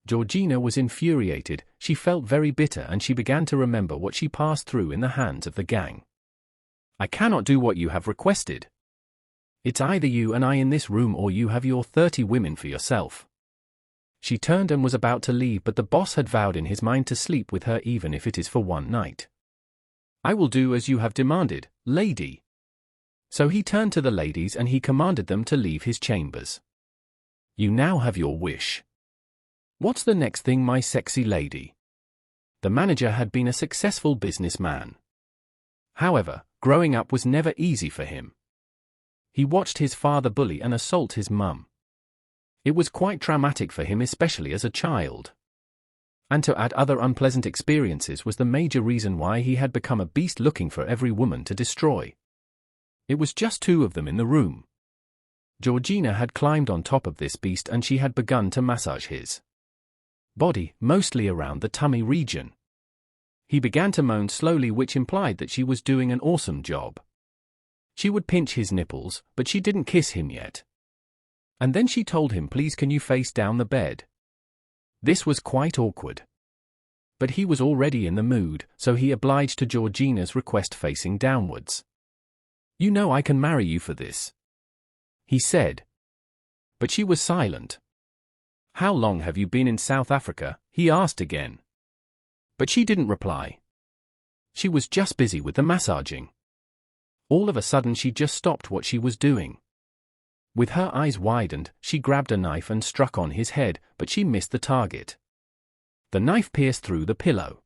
Georgina was infuriated, she felt very bitter and she began to remember what she passed through in the hands of the gang. I cannot do what you have requested. It's either you and I in this room or you have your 30 women for yourself. She turned and was about to leave, but the boss had vowed in his mind to sleep with her even if it is for one night. I will do as you have demanded, lady. So he turned to the ladies and he commanded them to leave his chambers. You now have your wish. What's the next thing, my sexy lady? The manager had been a successful businessman. However, growing up was never easy for him. He watched his father bully and assault his mum. It was quite traumatic for him, especially as a child. And to add other unpleasant experiences was the major reason why he had become a beast looking for every woman to destroy. It was just two of them in the room. Georgina had climbed on top of this beast and she had begun to massage his body, mostly around the tummy region. He began to moan slowly, which implied that she was doing an awesome job. She would pinch his nipples, but she didn't kiss him yet. And then she told him, please can you face down the bed? This was quite awkward. But he was already in the mood, so he obliged to Georgina's request, facing downwards. You know I can marry you for this, he said. But she was silent. How long have you been in South Africa? He asked again. But she didn't reply. She was just busy with the massaging. All of a sudden she just stopped what she was doing. With her eyes widened, she grabbed a knife and struck on his head, but she missed the target. The knife pierced through the pillow.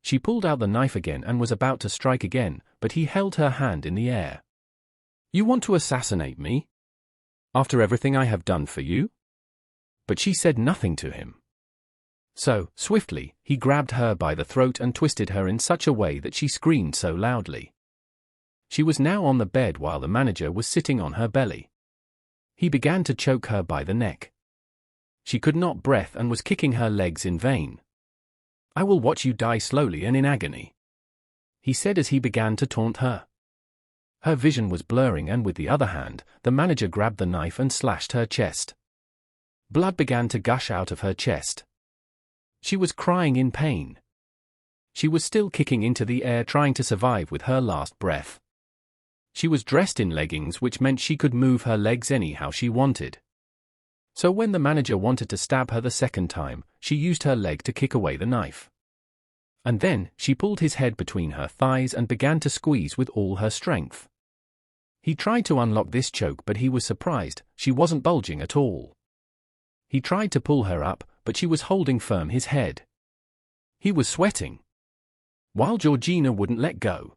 She pulled out the knife again and was about to strike again, but he held her hand in the air. You want to assassinate me? After everything I have done for you? But she said nothing to him. So, swiftly, he grabbed her by the throat and twisted her in such a way that she screamed so loudly. She was now on the bed while the manager was sitting on her belly. He began to choke her by the neck. She could not breathe and was kicking her legs in vain. I will watch you die slowly and in agony, he said as he began to taunt her. Her vision was blurring and with the other hand, the manager grabbed the knife and slashed her chest. Blood began to gush out of her chest. She was crying in pain. She was still kicking into the air, trying to survive with her last breath. She was dressed in leggings, which meant she could move her legs anyhow she wanted. So when the manager wanted to stab her the second time, she used her leg to kick away the knife. And then, she pulled his head between her thighs and began to squeeze with all her strength. He tried to unlock this choke, but he was surprised, she wasn't bulging at all. He tried to pull her up, but she was holding firm his head. He was sweating, while Georgina wouldn't let go.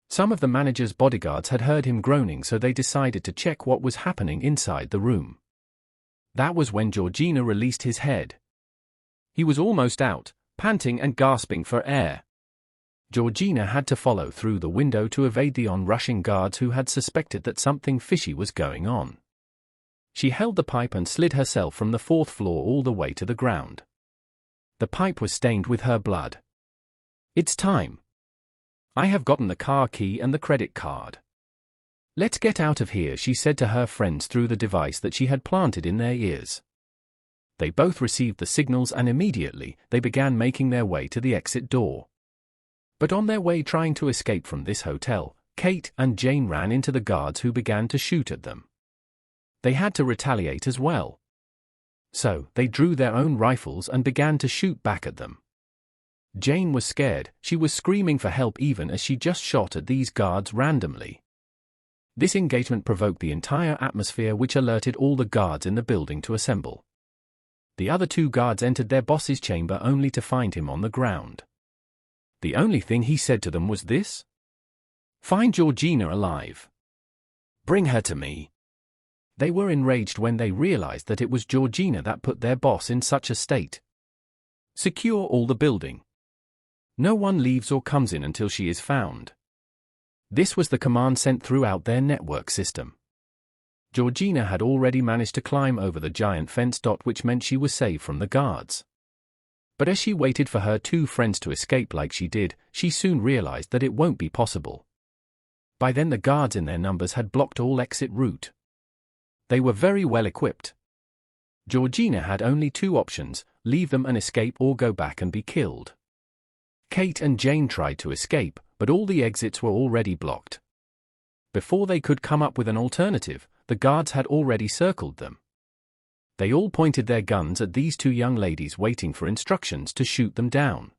Some of the manager's bodyguards had heard him groaning, so they decided to check what was happening inside the room. That was when Georgina released his head. He was almost out, panting and gasping for air. Georgina had to follow through the window to evade the onrushing guards who had suspected that something fishy was going on. She held the pipe and slid herself from the 4th floor all the way to the ground. The pipe was stained with her blood. It's time. I have gotten the car key and the credit card. Let's get out of here, she said to her friends through the device that she had planted in their ears. They both received the signals and immediately, they began making their way to the exit door. But on their way trying to escape from this hotel, Kate and Jane ran into the guards who began to shoot at them. They had to retaliate as well. So, they drew their own rifles and began to shoot back at them. Jane was scared, she was screaming for help even as she just shot at these guards randomly. This engagement provoked the entire atmosphere, which alerted all the guards in the building to assemble. The other 2 guards entered their boss's chamber only to find him on the ground. The only thing he said to them was this: "Find Georgina alive. Bring her to me." They were enraged when they realized that it was Georgina that put their boss in such a state. Secure all the building. No one leaves or comes in until she is found. This was the command sent throughout their network system. Georgina had already managed to climb over the giant fence, which meant she was safe from the guards. But as she waited for her 2 friends to escape like she did, she soon realized that it won't be possible. By then the guards in their numbers had blocked all exit route. They were very well equipped. Georgina had only two options: leave them and escape, or go back and be killed. Kate and Jane tried to escape, but all the exits were already blocked. Before they could come up with an alternative, the guards had already circled them. They all pointed their guns at these two young ladies, waiting for instructions to shoot them down.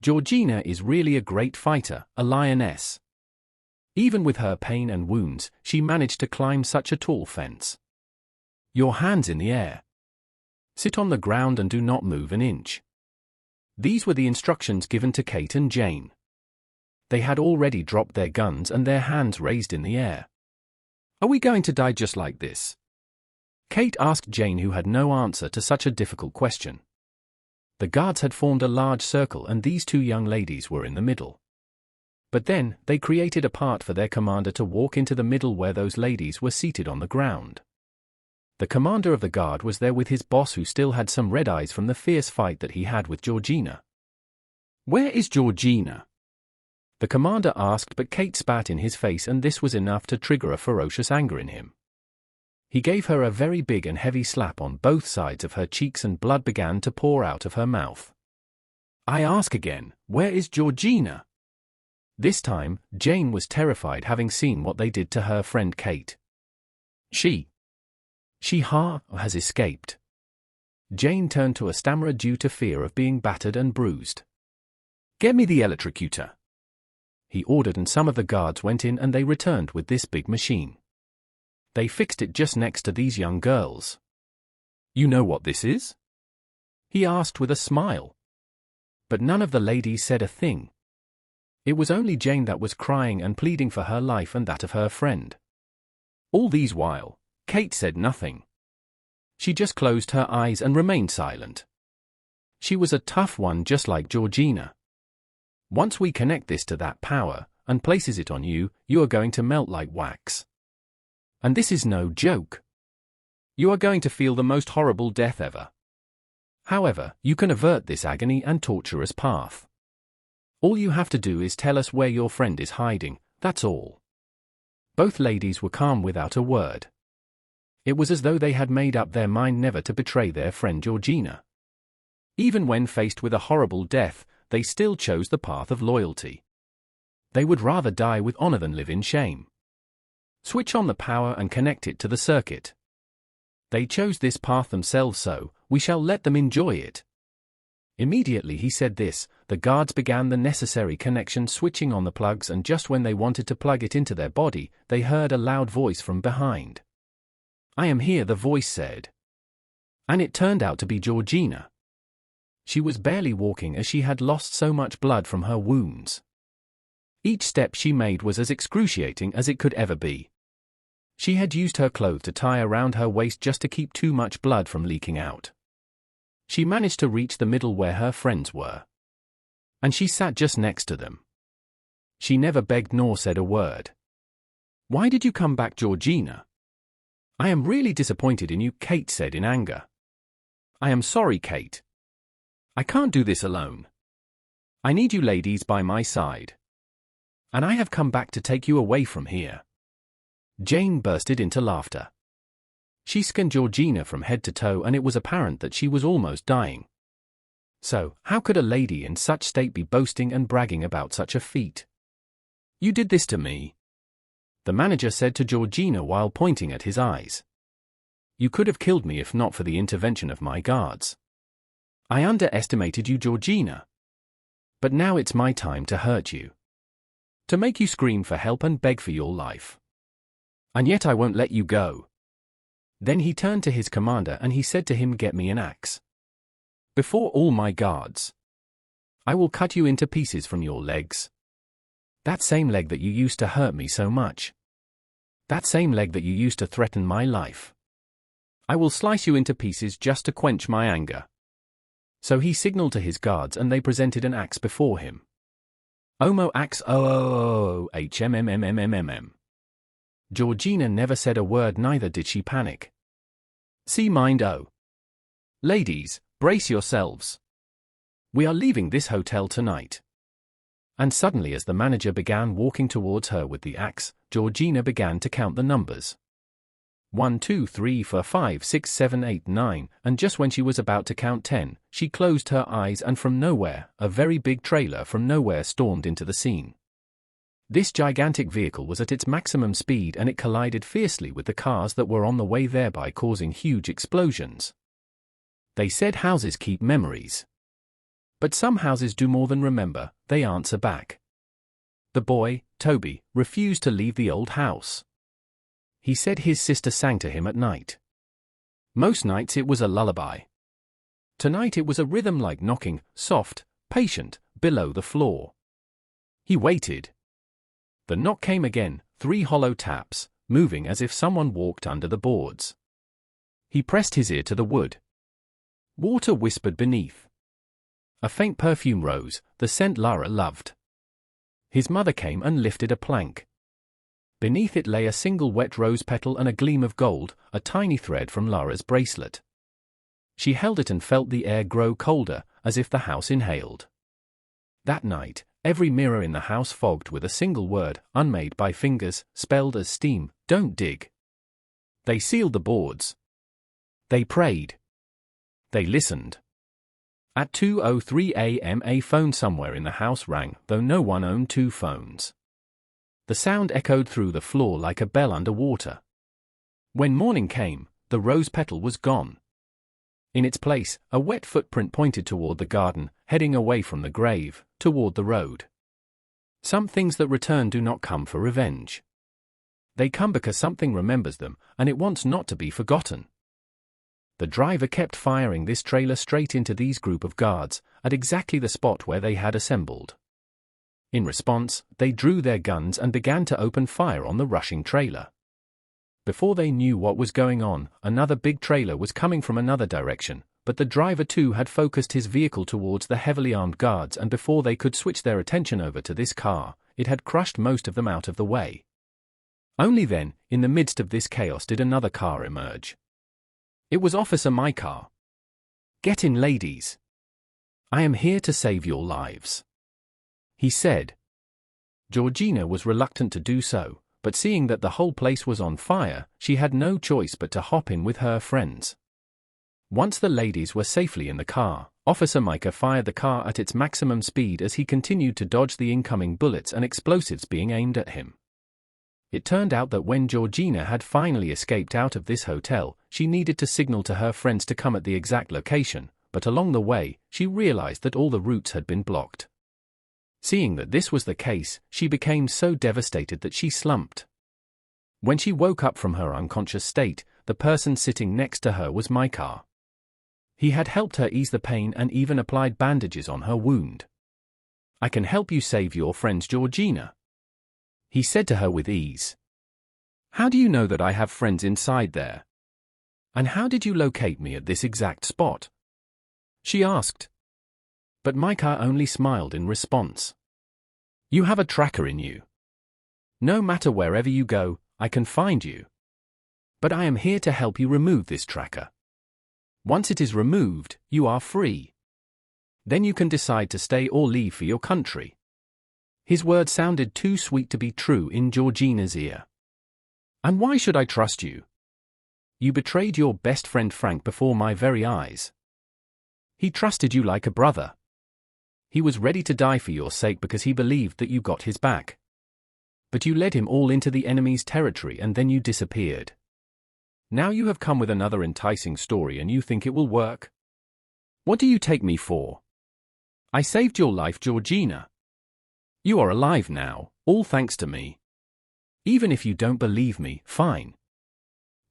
Georgina is really a great fighter, a lioness. Even with her pain and wounds, she managed to climb such a tall fence. Your hands in the air. Sit on the ground and do not move an inch. These were the instructions given to Kate and Jane. They had already dropped their guns and their hands raised in the air. Are we going to die just like this? Kate asked Jane, who had no answer to such a difficult question. The guards had formed a large circle and these two young ladies were in the middle. But then, they created a path for their commander to walk into the middle where those ladies were seated on the ground. The commander of the guard was there with his boss, who still had some red eyes from the fierce fight that he had with Georgina. Where is Georgina? The commander asked, but Kate spat in his face, and this was enough to trigger a ferocious anger in him. He gave her a very big and heavy slap on both sides of her cheeks and blood began to pour out of her mouth. I ask again, where is Georgina? This time, Jane was terrified, having seen what they did to her friend Kate. She has escaped. Jane turned to a stammerer due to fear of being battered and bruised. Get me the electrocutor, he ordered, and some of the guards went in and they returned with this big machine. They fixed it just next to these young girls. You know what this is? He asked with a smile. But none of the ladies said a thing. It was only Jane that was crying and pleading for her life and that of her friend. All these while, Kate said nothing. She just closed her eyes and remained silent. She was a tough one, just like Georgina. Once we connect this to that power, and places it on you, you are going to melt like wax. And this is no joke. You are going to feel the most horrible death ever. However, you can avert this agony and torturous path. All you have to do is tell us where your friend is hiding, that's all. Both ladies were calm without a word. It was as though they had made up their mind never to betray their friend Georgina. Even when faced with a horrible death, they still chose the path of loyalty. They would rather die with honor than live in shame. Switch on the power and connect it to the circuit. They chose this path themselves, so we shall let them enjoy it. Immediately he said this, the guards began the necessary connection, switching on the plugs, and just when they wanted to plug it into their body, they heard a loud voice from behind. I am here, the voice said. And it turned out to be Georgina. She was barely walking as she had lost so much blood from her wounds. Each step she made was as excruciating as it could ever be. She had used her cloth to tie around her waist just to keep too much blood from leaking out. She managed to reach the middle where her friends were. And she sat just next to them. She never begged nor said a word. Why did you come back, Georgina? I am really disappointed in you, Kate said in anger. I am sorry, Kate. I can't do this alone. I need you ladies by my side. And I have come back to take you away from here. Jane bursted into laughter. She scanned Georgina from head to toe, and it was apparent that she was almost dying. So, how could a lady in such state be boasting and bragging about such a feat? You did this to me, the manager said to Georgina while pointing at his eyes. You could have killed me if not for the intervention of my guards. I underestimated you, Georgina. But now it's my time to hurt you. To make you scream for help and beg for your life. And yet I won't let you go. Then he turned to his commander and he said to him, get me an axe. Before all my guards. I will cut you into pieces from your legs. That same leg that you used to hurt me so much. That same leg that you used to threaten my life. I will slice you into pieces just to quench my anger. So he signaled to his guards and they presented an axe before him. Omo axe OOOOHMMMMMM. Georgina never said a word, neither did she panic. See mind O. Ladies, brace yourselves. We are leaving this hotel tonight. And suddenly, as the manager began walking towards her with the axe, Georgina began to count the numbers. 1, 2, 3, 4, 5, 6, 7, 8, 9, and just when she was about to count 10, she closed her eyes and from nowhere, a very big trailer from nowhere stormed into the scene. This gigantic vehicle was at its maximum speed and it collided fiercely with the cars that were on the way, thereby causing huge explosions. They said houses keep memories. But some houses do more than remember, they answer back. The boy, Toby, refused to leave the old house. He said his sister sang to him at night. Most nights it was a lullaby. Tonight it was a rhythm like knocking, soft, patient, below the floor. He waited. The knock came again, 3 hollow taps, moving as if someone walked under the boards. He pressed his ear to the wood. Water whispered beneath. A faint perfume rose, the scent Lara loved. His mother came and lifted a plank. Beneath it lay a single wet rose petal and a gleam of gold, a tiny thread from Lara's bracelet. She held it and felt the air grow colder, as if the house inhaled. That night, every mirror in the house fogged with a single word, unmade by fingers, spelled as steam, "Don't dig." They sealed the boards. They prayed. They listened. At 2:03 a.m. a phone somewhere in the house rang, though no one owned 2 phones. The sound echoed through the floor like a bell underwater. When morning came, the rose petal was gone. In its place, a wet footprint pointed toward the garden, heading away from the grave, toward the road. Some things that return do not come for revenge. They come because something remembers them, and it wants not to be forgotten. The driver kept firing this trailer straight into these group of guards, at exactly the spot where they had assembled. In response, they drew their guns and began to open fire on the rushing trailer. Before they knew what was going on, another big trailer was coming from another direction, but the driver too had focused his vehicle towards the heavily armed guards, and before they could switch their attention over to this car, it had crushed most of them out of the way. Only then, in the midst of this chaos, did another car emerge. It was Officer Mykar. "Get in, ladies. I am here to save your lives," he said. Georgina was reluctant to do so, but seeing that the whole place was on fire, she had no choice but to hop in with her friends. Once the ladies were safely in the car, Officer Mykar fired the car at its maximum speed as he continued to dodge the incoming bullets and explosives being aimed at him. It turned out that when Georgina had finally escaped out of this hotel, she needed to signal to her friends to come at the exact location, but along the way, she realized that all the routes had been blocked. Seeing that this was the case, she became so devastated that she slumped. When she woke up from her unconscious state, the person sitting next to her was Mykar. He had helped her ease the pain and even applied bandages on her wound. "I can help you save your friends, Georgina," he said to her with ease. "How do you know that I have friends inside there? And how did you locate me at this exact spot?" she asked. But Mykar only smiled in response. "You have a tracker in you. No matter wherever you go, I can find you. But I am here to help you remove this tracker. Once it is removed, you are free. Then you can decide to stay or leave for your country." His words sounded too sweet to be true in Georgina's ear. "And why should I trust you? You betrayed your best friend Frank before my very eyes. He trusted you like a brother. He was ready to die for your sake because he believed that you got his back. But you led him all into the enemy's territory and then you disappeared. Now you have come with another enticing story and you think it will work? What do you take me for? I saved your life, Georgina. You are alive now, all thanks to me. Even if you don't believe me, fine.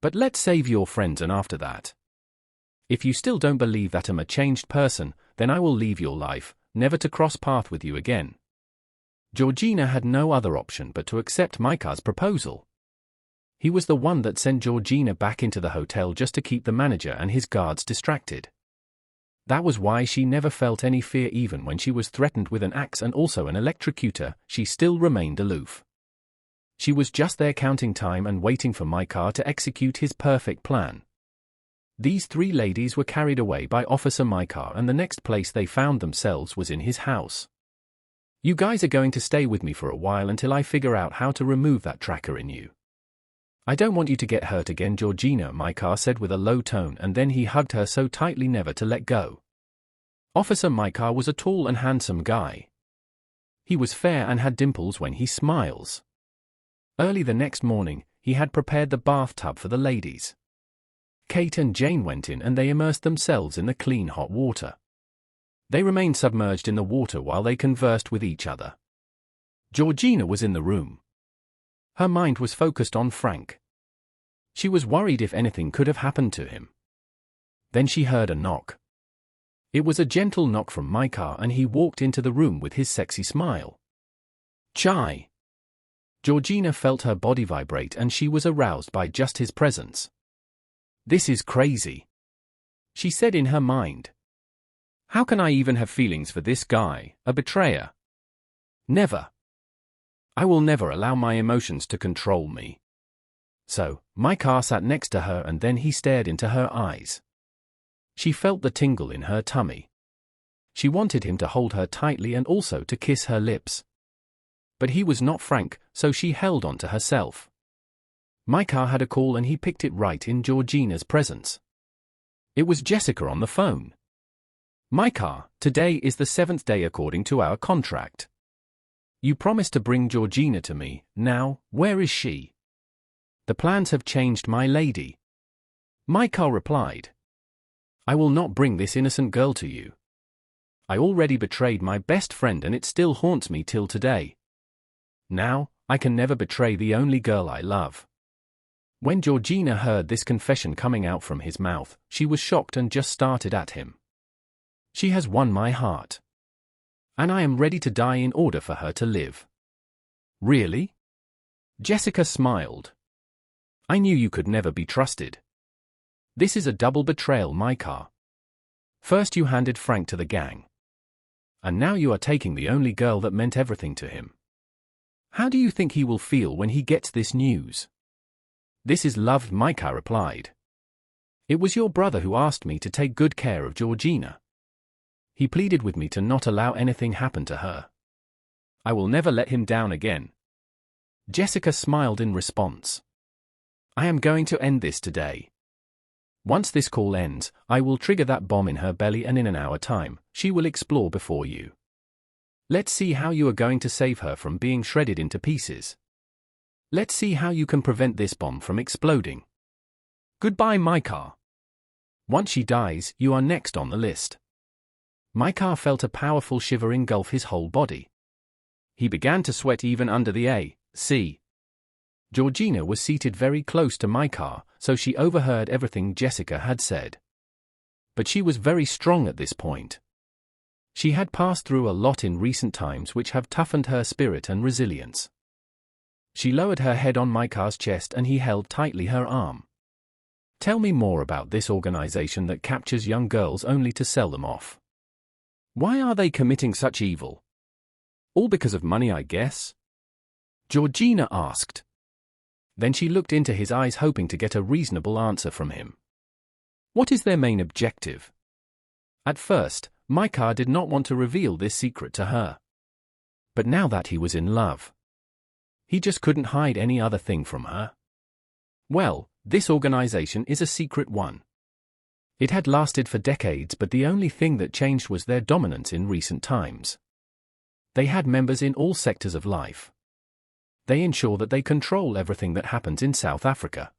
But let's save your friends, and after that, if you still don't believe that I'm a changed person, then I will leave your life, never to cross path with you again." Georgina had no other option but to accept Mykar's proposal. He was the one that sent Georgina back into the hotel just to keep the manager and his guards distracted. That was why she never felt any fear. Even when she was threatened with an axe and also an electrocutor, she still remained aloof. She was just there counting time and waiting for Mykar to execute his perfect plan. These 3 ladies were carried away by Officer Mykar, and the next place they found themselves was in his house. "You guys are going to stay with me for a while until I figure out how to remove that tracker in you. I don't want you to get hurt again, Georgina, Micah said with a low tone, and then he hugged her so tightly never to let go. Officer Micah was a tall and handsome guy. He was fair and had dimples when he smiles. Early the next morning, he had prepared the bathtub for the ladies. Kate and Jane went in and they immersed themselves in the clean hot water. They remained submerged in the water while they conversed with each other. Georgina was in the room. Her mind was focused on Frank. She was worried if anything could have happened to him. Then she heard a knock. It was a gentle knock from Micah and he walked into the room with his sexy smile. Chai! Georgina felt her body vibrate and she was aroused by just his presence. This is crazy, she said in her mind. How can I even have feelings for this guy, a betrayer? Never. I will never allow my emotions to control me. So, Micah sat next to her and then he stared into her eyes. She felt the tingle in her tummy. She wanted him to hold her tightly and also to kiss her lips. But he was not Frank, so she held on to herself. Micah had a call and he picked it right in Georgina's presence. It was Jessica on the phone. Micah, today is the 7th day according to our contract. You promised to bring Georgina to me, now, where is she? The plans have changed, my lady. Micah replied. I will not bring this innocent girl to you. I already betrayed my best friend and it still haunts me till today. Now, I can never betray the only girl I love. When Georgina heard this confession coming out from his mouth, she was shocked and just started at him. She has won my heart. And I am ready to die in order for her to live. Really? Jessica smiled. I knew you could never be trusted. This is a double betrayal, Micah. First you handed Frank to the gang. And now you are taking the only girl that meant everything to him. How do you think he will feel when he gets this news? This is love, Micah replied. It was your brother who asked me to take good care of Georgina. He pleaded with me to not allow anything happen to her. I will never let him down again. Jessica smiled in response. I am going to end this today. Once this call ends, I will trigger that bomb in her belly and in an hour time, she will explore before you. Let's see how you are going to save her from being shredded into pieces. Let's see how you can prevent this bomb from exploding. Goodbye, Micah. Once she dies, you are next on the list. Micah felt a powerful shiver engulf his whole body. He began to sweat even under the AC. Georgina was seated very close to Micah, so she overheard everything Jessica had said. But she was very strong at this point. She had passed through a lot in recent times which have toughened her spirit and resilience. She lowered her head on Micah's chest and he held tightly her arm. Tell me more about this organization that captures young girls only to sell them off. Why are they committing such evil? All because of money, I guess? Georgina asked. Then she looked into his eyes hoping to get a reasonable answer from him. What is their main objective? At first, Micah did not want to reveal this secret to her. But now that he was in love, he just couldn't hide any other thing from her. Well, this organization is a secret one. It had lasted for decades, but the only thing that changed was their dominance in recent times. They had members in all sectors of life. They ensure that they control everything that happens in South Africa.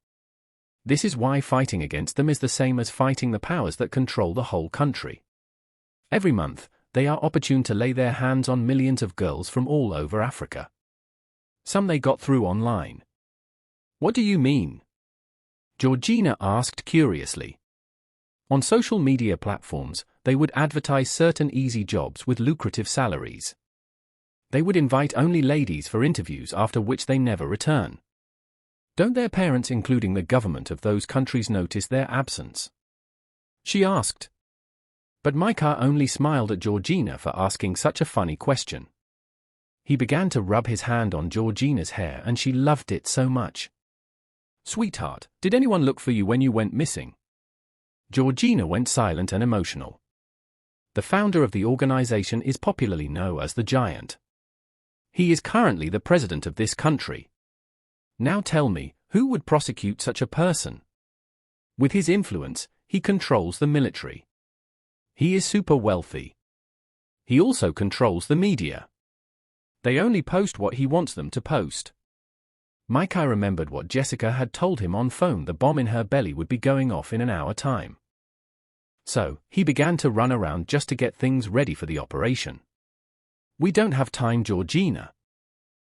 This is why fighting against them is the same as fighting the powers that control the whole country. Every month, they are opportune to lay their hands on millions of girls from all over Africa. Some they got through online. What do you mean? Georgina asked curiously. On social media platforms, they would advertise certain easy jobs with lucrative salaries. They would invite only ladies for interviews after which they never return. Don't their parents, including the government of those countries, notice their absence? She asked. But Micah only smiled at Georgina for asking such a funny question. He began to rub his hand on Georgina's hair and she loved it so much. Sweetheart, did anyone look for you when you went missing? Georgina went silent and emotional. The founder of the organization is popularly known as the Giant. He is currently the president of this country. Now tell me, Who would prosecute such a person? With his influence, he controls the military. He is super wealthy. He also controls the media. They only post what he wants them to post. Micah remembered what Jessica had told him on phone: the bomb in her belly would be going off in an hour time. So, he began to run around just to get things ready for the operation. We don't have time, Georgina.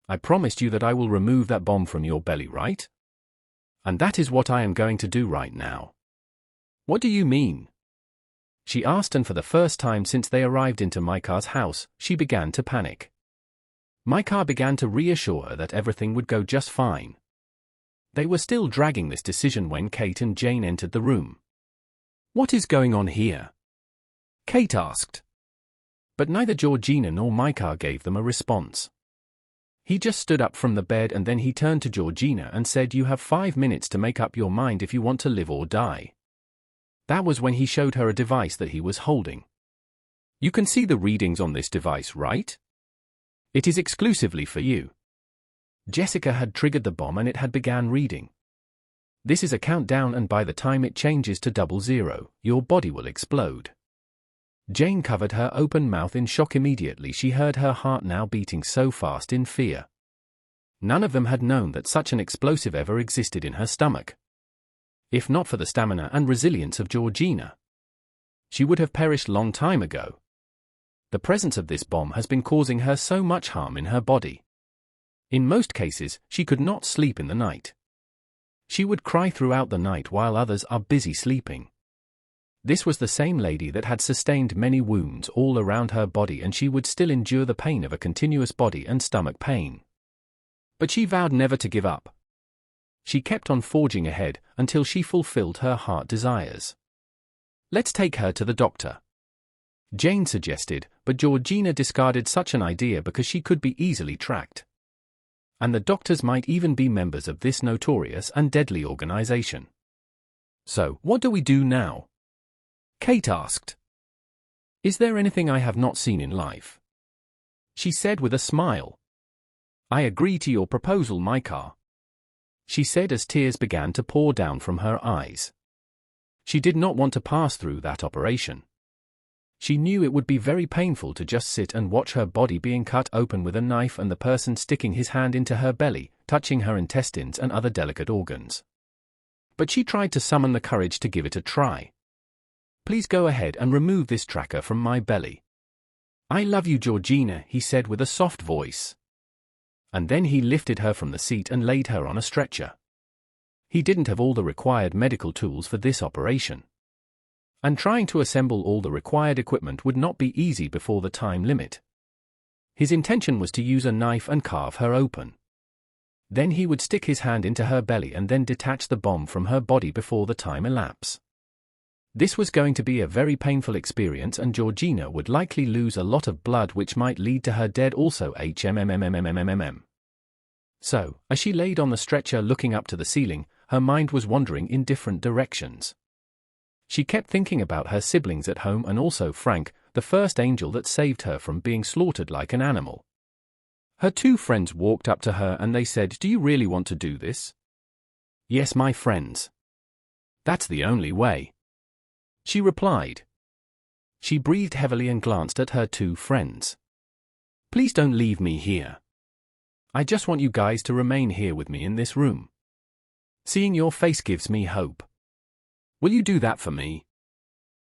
I promised you that I will remove that bomb from your belly, right? And that is what I am going to do right now. What do you mean? She asked, and for the first time since they arrived into Micah's house, she began to panic. Micah began to reassure her that everything would go just fine. They were still dragging this decision when Kate and Jane entered the room. What is going on here? Kate asked. But neither Georgina nor Micah gave them a response. He just stood up from the bed and then he turned to Georgina and said, "You have 5 minutes to make up your mind if you want to live or die." That was when he showed her a device that he was holding. You can see the readings on this device, right? It is exclusively for you. Jessica had triggered the bomb and it had began reading. This is a countdown, and by the time it changes to 00, your body will explode. Jane covered her open mouth in shock. Immediately she heard her heart now beating so fast in fear. None of them had known that such an explosive ever existed in her stomach. If not for the stamina and resilience of Georgina, she would have perished long time ago. The presence of this bomb has been causing her so much harm in her body. In most cases, she could not sleep in the night. She would cry throughout the night while others are busy sleeping. This was the same lady that had sustained many wounds all around her body, and she would still endure the pain of a continuous body and stomach pain. But she vowed never to give up. She kept on forging ahead until she fulfilled her heart desires. Let's take her to the doctor, Jane suggested, but Georgina discarded such an idea because she could be easily tracked. And the doctors might even be members of this notorious and deadly organization. So, what do we do now? Kate asked. Is there anything I have not seen in life? She said with a smile. I agree to your proposal, Micah, she said as tears began to pour down from her eyes. She did not want to pass through that operation. She knew it would be very painful to just sit and watch her body being cut open with a knife and the person sticking his hand into her belly, touching her intestines and other delicate organs. But she tried to summon the courage to give it a try. Please go ahead and remove this tracker from my belly. I love you, Georgina, he said with a soft voice. And then he lifted her from the seat and laid her on a stretcher. He didn't have all the required medical tools for this operation. And trying to assemble all the required equipment would not be easy before the time limit. His intention was to use a knife and carve her open. Then he would stick his hand into her belly and then detach the bomb from her body before the time elapse. This was going to be a very painful experience, and Georgina would likely lose a lot of blood, which might lead to her death also. So, as she laid on the stretcher looking up to the ceiling, her mind was wandering in different directions. She kept thinking about her siblings at home and also Frank, the first angel that saved her from being slaughtered like an animal. Her 2 friends walked up to her and they said, "Do you really want to do this?" "Yes, my friends. That's the only way," she replied. She breathed heavily and glanced at her 2 friends. "Please don't leave me here. I just want you guys to remain here with me in this room. Seeing your face gives me hope. Will you do that for me?"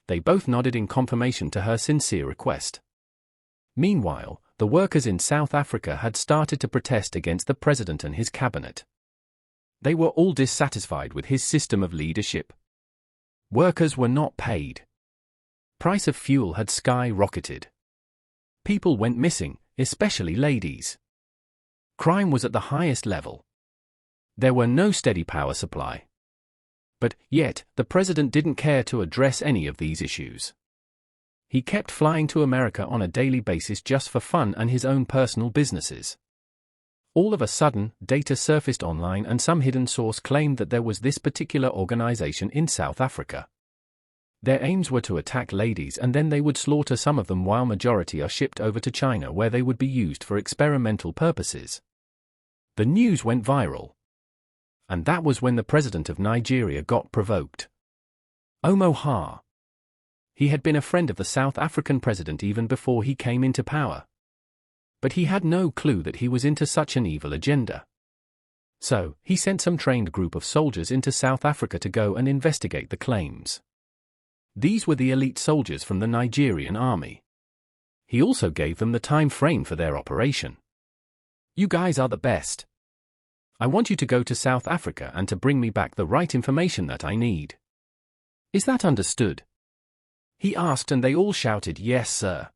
They both nodded in confirmation to her sincere request. Meanwhile, the workers in South Africa had started to protest against the president and his cabinet. They were all dissatisfied with his system of leadership. Workers were not paid. Price of fuel had skyrocketed. People went missing, especially ladies. Crime was at the highest level. There were no steady power supply. But, yet, the president didn't care to address any of these issues. He kept flying to America on a daily basis just for fun and his own personal businesses. All of a sudden, data surfaced online and some hidden source claimed that there was this particular organization in South Africa. Their aims were to attack ladies and then they would slaughter some of them while majority are shipped over to China where they would be used for experimental purposes. The news went viral. And that was when the president of Nigeria got provoked. Omoha. He had been a friend of the South African president even before he came into power. But he had no clue that he was into such an evil agenda. So, he sent some trained group of soldiers into South Africa to go and investigate the claims. These were the elite soldiers from the Nigerian army. He also gave them the time frame for their operation. You guys are the best. I want you to go to South Africa and to bring me back the right information that I need. Is that understood? He asked, and they all shouted, "Yes, sir."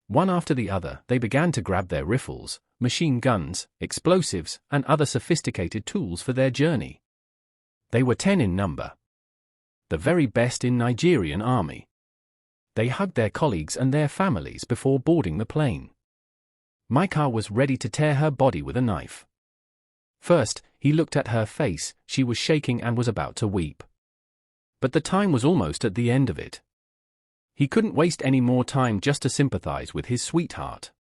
One after the other, they began to grab their rifles, machine guns, explosives, and other sophisticated tools for their journey. They were 10 in number. The very best in Nigerian army. They hugged their colleagues and their families before boarding the plane. Micah was ready to tear her body with a knife. First, he looked at her face. She was shaking and was about to weep. But the time was almost at the end of it. He couldn't waste any more time just to sympathize with his sweetheart.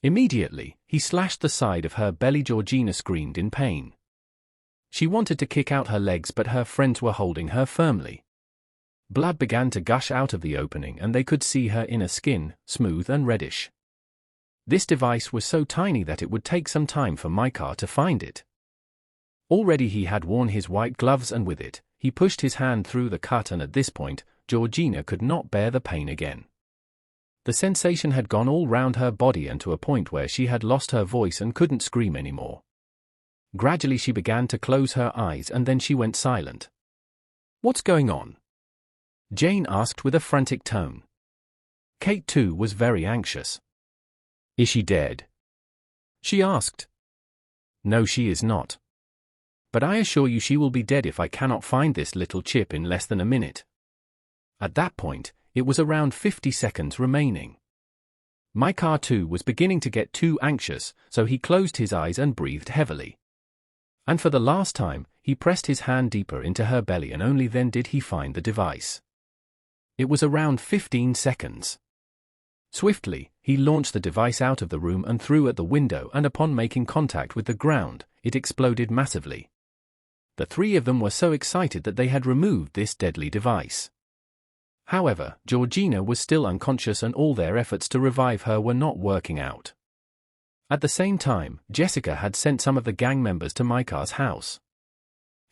Immediately, he slashed the side of her belly. Georgina screamed in pain. She wanted to kick out her legs, but her friends were holding her firmly. Blood began to gush out of the opening and they could see her inner skin, smooth and reddish. This device was so tiny that it would take some time for Micah to find it. Already he had worn his white gloves, and with it, he pushed his hand through the cut, and at this point, Georgina could not bear the pain again. The sensation had gone all round her body and to a point where she had lost her voice and couldn't scream anymore. Gradually she began to close her eyes and then she went silent. "What's going on?" Jane asked with a frantic tone. Kate too was very anxious. "Is she dead?" she asked. "No, she is not. But I assure you she will be dead if I cannot find this little chip in less than a minute." At that point, it was around 50 seconds remaining. Micah too was beginning to get too anxious, so he closed his eyes and breathed heavily. And for the last time, he pressed his hand deeper into her belly, and only then did he find the device. It was around 15 seconds. Swiftly, he launched the device out of the room and threw at the window, and upon making contact with the ground, it exploded massively. The three of them were so excited that they had removed this deadly device. However, Georgina was still unconscious and all their efforts to revive her were not working out. At the same time, Jessica had sent some of the gang members to Micah's house.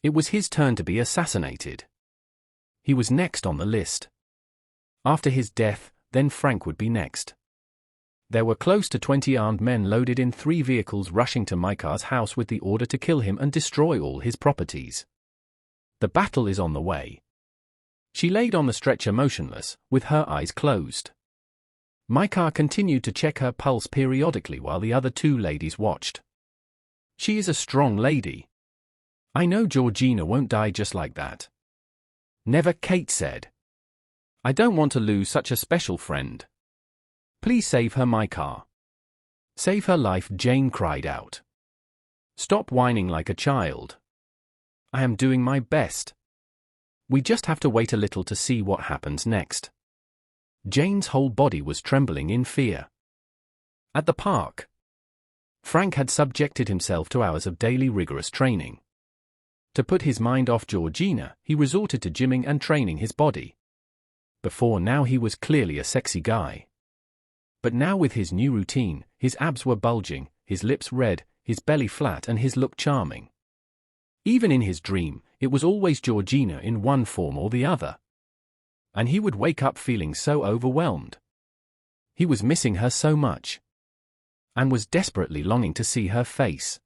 It was his turn to be assassinated. He was next on the list. After his death, then Frank would be next. There were close to 20 armed men loaded in 3 vehicles rushing to Micah's house with the order to kill him and destroy all his properties. The battle is on the way. She laid on the stretcher motionless, with her eyes closed. Micah continued to check her pulse periodically while the other 2 ladies watched. "She is a strong lady. I know Georgina won't die just like that." "Never," Kate said. "I don't want to lose such a special friend. Please save her, Micah. Save her life," Jane cried out. "Stop whining like a child. I am doing my best. We just have to wait a little to see what happens next." Jane's whole body was trembling in fear. At the park, Frank had subjected himself to hours of daily rigorous training. To put his mind off Georgina, he resorted to gymming and training his body. Before now he was clearly a sexy guy. But now with his new routine, his abs were bulging, his lips red, his belly flat, and his look charming. Even in his dream, it was always Georgina in one form or the other. And he would wake up feeling so overwhelmed. He was missing her so much. And was desperately longing to see her face.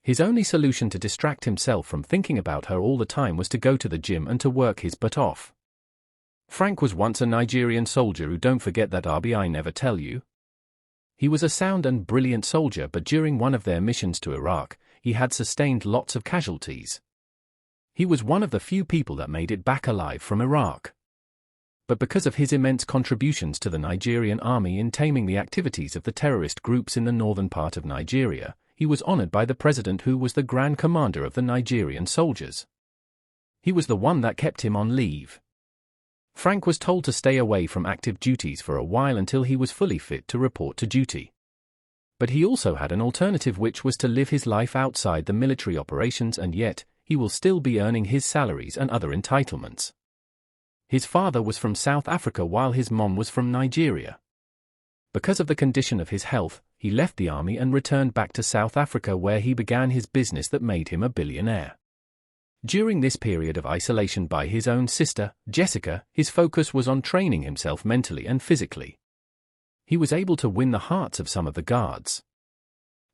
His only solution to distract himself from thinking about her all the time was to go to the gym and to work his butt off. Frank was once a Nigerian soldier who, don't forget that RBI never tell you. He was a sound and brilliant soldier, but during one of their missions to Iraq, he had sustained lots of casualties. He was one of the few people that made it back alive from Iraq. But because of his immense contributions to the Nigerian army in taming the activities of the terrorist groups in the northern part of Nigeria, he was honored by the president, who was the Grand Commander of the Nigerian soldiers. He was the one that kept him on leave. Frank was told to stay away from active duties for a while until he was fully fit to report to duty. But he also had an alternative, which was to live his life outside the military operations, and yet, he will still be earning his salaries and other entitlements. His father was from South Africa while his mom was from Nigeria. Because of the condition of his health, he left the army and returned back to South Africa, where he began his business that made him a billionaire. During this period of isolation by his own sister, Jessica, his focus was on training himself mentally and physically. He was able to win the hearts of some of the guards.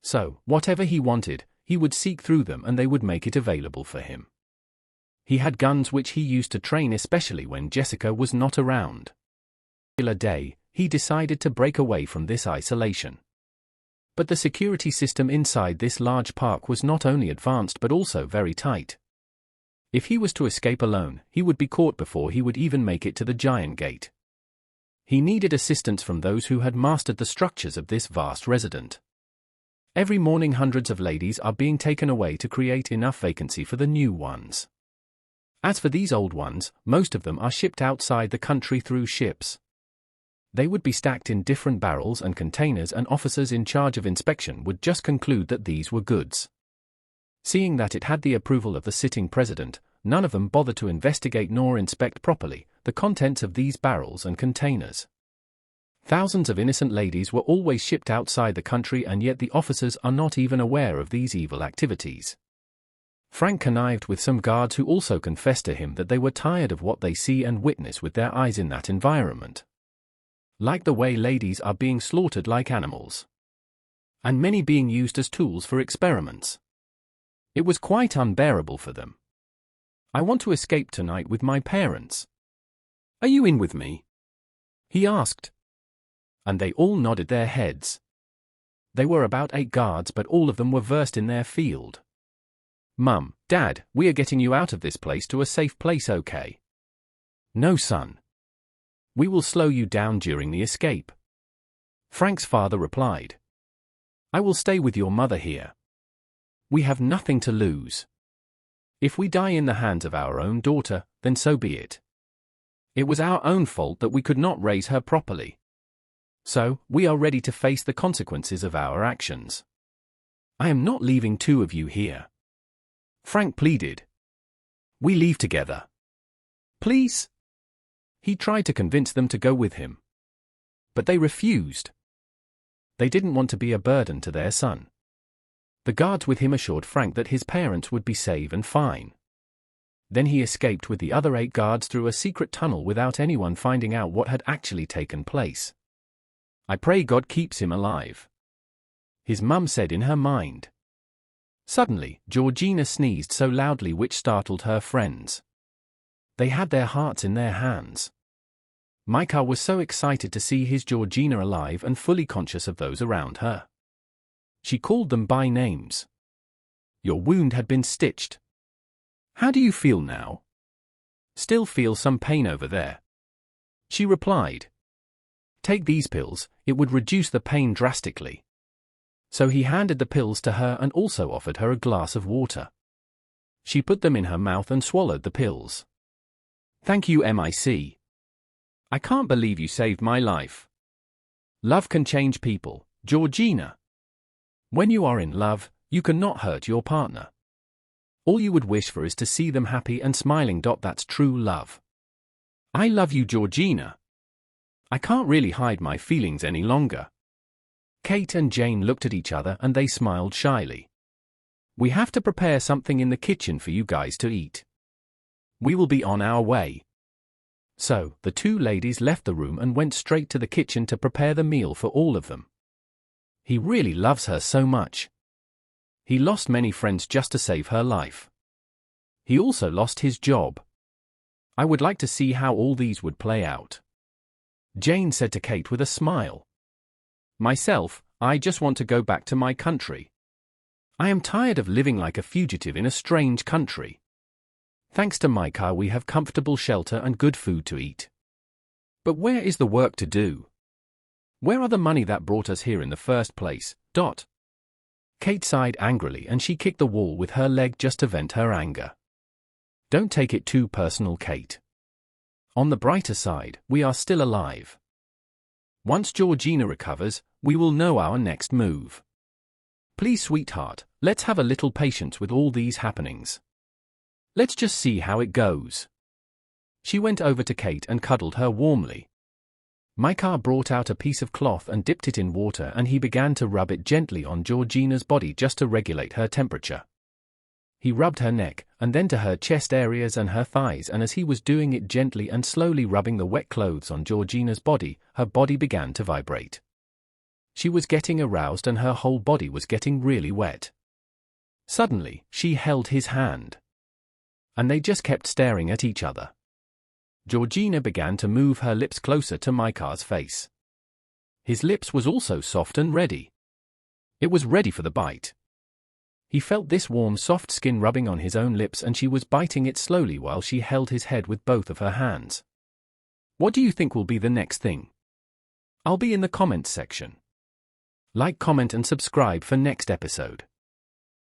So, whatever he wanted, he would seek through them and they would make it available for him. He had guns which he used to train, especially when Jessica was not around. On a day, he decided to break away from this isolation. But the security system inside this large park was not only advanced but also very tight. If he was to escape alone, he would be caught before he would even make it to the giant gate. He needed assistance from those who had mastered the structures of this vast residence. Every morning hundreds of ladies are being taken away to create enough vacancy for the new ones. As for these old ones, most of them are shipped outside the country through ships. They would be stacked in different barrels and containers, and officers in charge of inspection would just conclude that these were goods. Seeing that it had the approval of the sitting president, none of them bothered to investigate nor inspect properly the contents of these barrels and containers. Thousands of innocent ladies were always shipped outside the country, and yet the officers are not even aware of these evil activities. Frank connived with some guards who also confessed to him that they were tired of what they see and witness with their eyes in that environment. Like the way ladies are being slaughtered like animals. And many being used as tools for experiments. It was quite unbearable for them. "I want to escape tonight with my parents. Are you in with me?" he asked. And they all nodded their heads. They were about 8 guards, but all of them were versed in their field. "Mum, Dad, we are getting you out of this place to a safe place, okay?" "No, son. We will slow you down during the escape." Frank's father replied. "I will stay with your mother here. We have nothing to lose. If we die in the hands of our own daughter, then so be it. It was our own fault that we could not raise her properly. So, we are ready to face the consequences of our actions. I am not leaving 2 of you here." Frank pleaded. "We leave together. Please?" He tried to convince them to go with him. But they refused. They didn't want to be a burden to their son. The guards with him assured Frank that his parents would be safe and fine. Then he escaped with the other 8 guards through a secret tunnel without anyone finding out what had actually taken place. "I pray God keeps him alive," his mum said in her mind. Suddenly, Georgina sneezed so loudly which startled her friends. They had their hearts in their hands. Micah was so excited to see his Georgina alive and fully conscious of those around her. She called them by names. "Your wound had been stitched. How do you feel now?" "Still feel some pain over there," she replied. "Take these pills, it would reduce the pain drastically." So he handed the pills to her and also offered her a glass of water. She put them in her mouth and swallowed the pills. "Thank you, Mic. I can't believe you saved my life. Love can change people, Georgina. When you are in love, you cannot hurt your partner. All you would wish for is to see them happy and smiling. That's true love. I love you, Georgina. I can't really hide my feelings any longer." Kate and Jane looked at each other and they smiled shyly. "We have to prepare something in the kitchen for you guys to eat. We will be on our way." So, the 2 ladies left the room and went straight to the kitchen to prepare the meal for all of them. He really loves her so much. He lost many friends just to save her life. He also lost his job. I would like to see how all these would play out. Jane said to Kate with a smile. "Myself, I just want to go back to my country. I am tired of living like a fugitive in a strange country. Thanks to Micah we have comfortable shelter and good food to eat. But where is the work to do? Where are the money that brought us here in the first place? Kate sighed angrily and she kicked the wall with her leg just to vent her anger. "Don't take it too personal, Kate. On the brighter side, we are still alive. Once Georgina recovers, we will know our next move. Please, sweetheart, let's have a little patience with all these happenings. Let's just see how it goes. She went over to Kate and cuddled her warmly. Micah brought out a piece of cloth and dipped it in water, and he began to rub it gently on Georgina's body just to regulate her temperature. He rubbed her neck, and then to her chest areas and her thighs, and as he was doing it gently and slowly rubbing the wet clothes on Georgina's body, her body began to vibrate. She was getting aroused and her whole body was getting really wet. Suddenly, she held his hand. And they just kept staring at each other. Georgina began to move her lips closer to Micah's face. His lips was also soft and ready. It was ready for the bite. He felt this warm, soft skin rubbing on his own lips, and she was biting it slowly while she held his head with both of her hands. What do you think will be the next thing? I'll be in the comments section. Like, comment and subscribe for next episode.